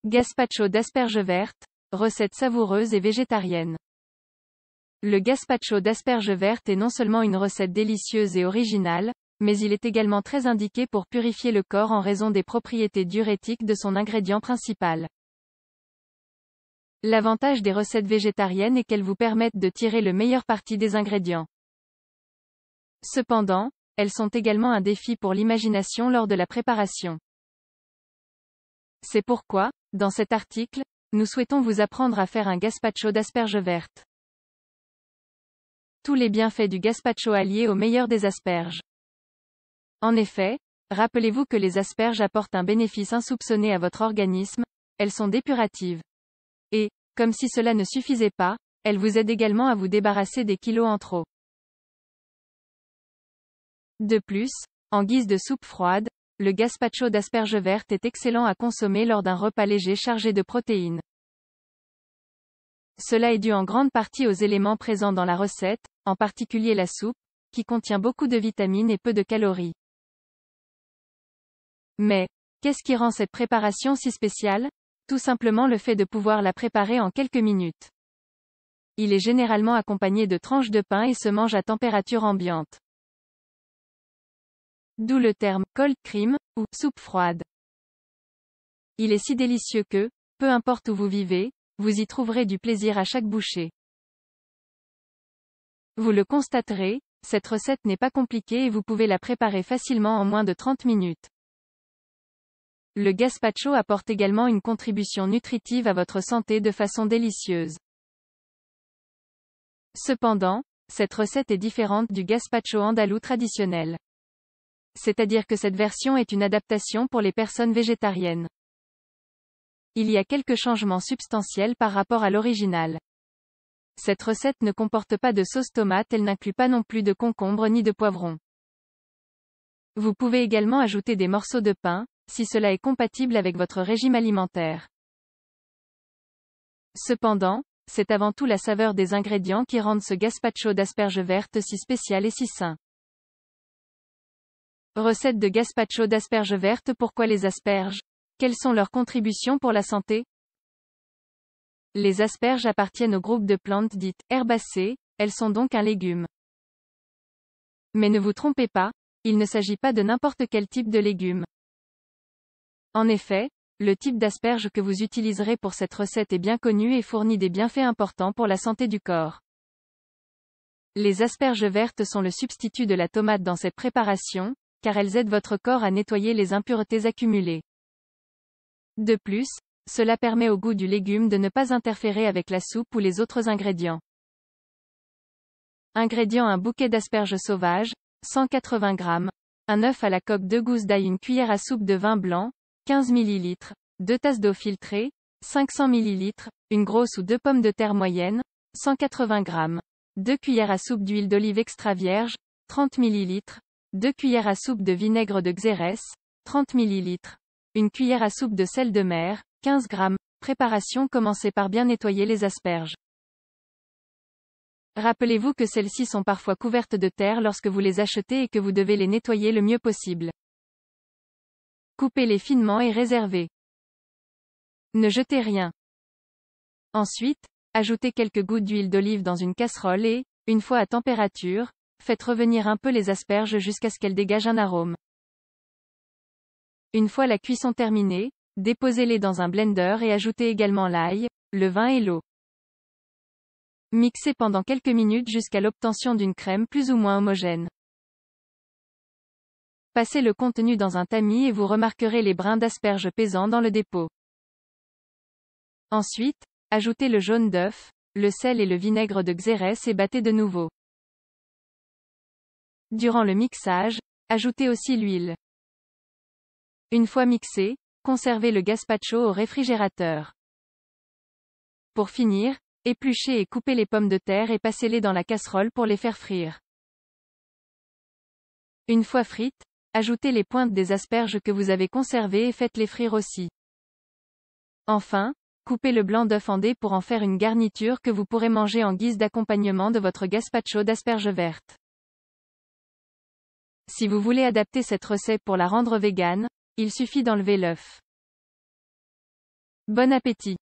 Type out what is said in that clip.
Gazpacho d'asperges vertes, recette savoureuse et végétarienne. Le gazpacho d'asperges vertes est non seulement une recette délicieuse et originale, mais il est également très indiqué pour purifier le corps en raison des propriétés diurétiques de son ingrédient principal. L'avantage des recettes végétariennes est qu'elles vous permettent de tirer le meilleur parti des ingrédients. Cependant, elles sont également un défi pour l'imagination lors de la préparation. C'est pourquoi, dans cet article, nous souhaitons vous apprendre à faire un gazpacho d'asperges vertes. Tous les bienfaits du gazpacho alliés au meilleur des asperges. En effet, rappelez-vous que les asperges apportent un bénéfice insoupçonné à votre organisme, elles sont dépuratives. Et, comme si cela ne suffisait pas, elles vous aident également à vous débarrasser des kilos en trop. De plus, en guise de soupe froide, le gazpacho d'asperges vertes est excellent à consommer lors d'un repas léger chargé de protéines. Cela est dû en grande partie aux éléments présents dans la recette, en particulier la soupe, qui contient beaucoup de vitamines et peu de calories. Mais, qu'est-ce qui rend cette préparation si spéciale? Tout simplement le fait de pouvoir la préparer en quelques minutes. Il est généralement accompagné de tranches de pain et se mange à température ambiante. D'où le terme cold cream ou soupe froide. Il est si délicieux que, peu importe où vous vivez, vous y trouverez du plaisir à chaque bouchée. Vous le constaterez, cette recette n'est pas compliquée et vous pouvez la préparer facilement en moins de 30 minutes. Le gazpacho apporte également une contribution nutritive à votre santé de façon délicieuse. Cependant, cette recette est différente du gazpacho andalou traditionnel. C'est-à-dire que cette version est une adaptation pour les personnes végétariennes. Il y a quelques changements substantiels par rapport à l'original. Cette recette ne comporte pas de sauce tomate, elle n'inclut pas non plus de concombre ni de poivron. Vous pouvez également ajouter des morceaux de pain, si cela est compatible avec votre régime alimentaire. Cependant, c'est avant tout la saveur des ingrédients qui rendent ce gazpacho d'asperges vertes si spécial et si sain. Recette de gazpacho d'asperges vertes. Pourquoi les asperges? Quelles sont leurs contributions pour la santé? Les asperges appartiennent au groupe de plantes dites herbacées, elles sont donc un légume. Mais ne vous trompez pas, il ne s'agit pas de n'importe quel type de légume. En effet, le type d'asperge que vous utiliserez pour cette recette est bien connu et fournit des bienfaits importants pour la santé du corps. Les asperges vertes sont le substitut de la tomate dans cette préparation, car elles aident votre corps à nettoyer les impuretés accumulées. De plus, cela permet au goût du légume de ne pas interférer avec la soupe ou les autres ingrédients. Ingrédients: un bouquet d'asperges sauvages, 180 g, un œuf à la coque, 2 gousses d'ail, une cuillère à soupe de vin blanc, 15 ml, 2 tasses d'eau filtrée, 500 ml, une grosse ou 2 pommes de terre moyennes, 180 g, 2 cuillères à soupe d'huile d'olive extra vierge, 30 ml, 2 cuillères à soupe de vinaigre de Xérès, 30 ml, une cuillère à soupe de sel de mer, 15 g. Préparation: commencez par bien nettoyer les asperges. Rappelez-vous que celles-ci sont parfois couvertes de terre lorsque vous les achetez et que vous devez les nettoyer le mieux possible. Coupez-les finement et réservez. Ne jetez rien. Ensuite, ajoutez quelques gouttes d'huile d'olive dans une casserole et, une fois à température, faites revenir un peu les asperges jusqu'à ce qu'elles dégagent un arôme. Une fois la cuisson terminée, déposez-les dans un blender et ajoutez également l'ail, le vin et l'eau. Mixez pendant quelques minutes jusqu'à l'obtention d'une crème plus ou moins homogène. Passez le contenu dans un tamis et vous remarquerez les brins d'asperges pesants dans le dépôt. Ensuite, ajoutez le jaune d'œuf, le sel et le vinaigre de Xérès et battez de nouveau. Durant le mixage, ajoutez aussi l'huile. Une fois mixé, conservez le gazpacho au réfrigérateur. Pour finir, épluchez et coupez les pommes de terre et passez-les dans la casserole pour les faire frire. Une fois frites, ajoutez les pointes des asperges que vous avez conservées et faites-les frire aussi. Enfin, coupez le blanc d'œuf en dés pour en faire une garniture que vous pourrez manger en guise d'accompagnement de votre gazpacho d'asperges vertes. Si vous voulez adapter cette recette pour la rendre végane, il suffit d'enlever l'œuf. Bon appétit!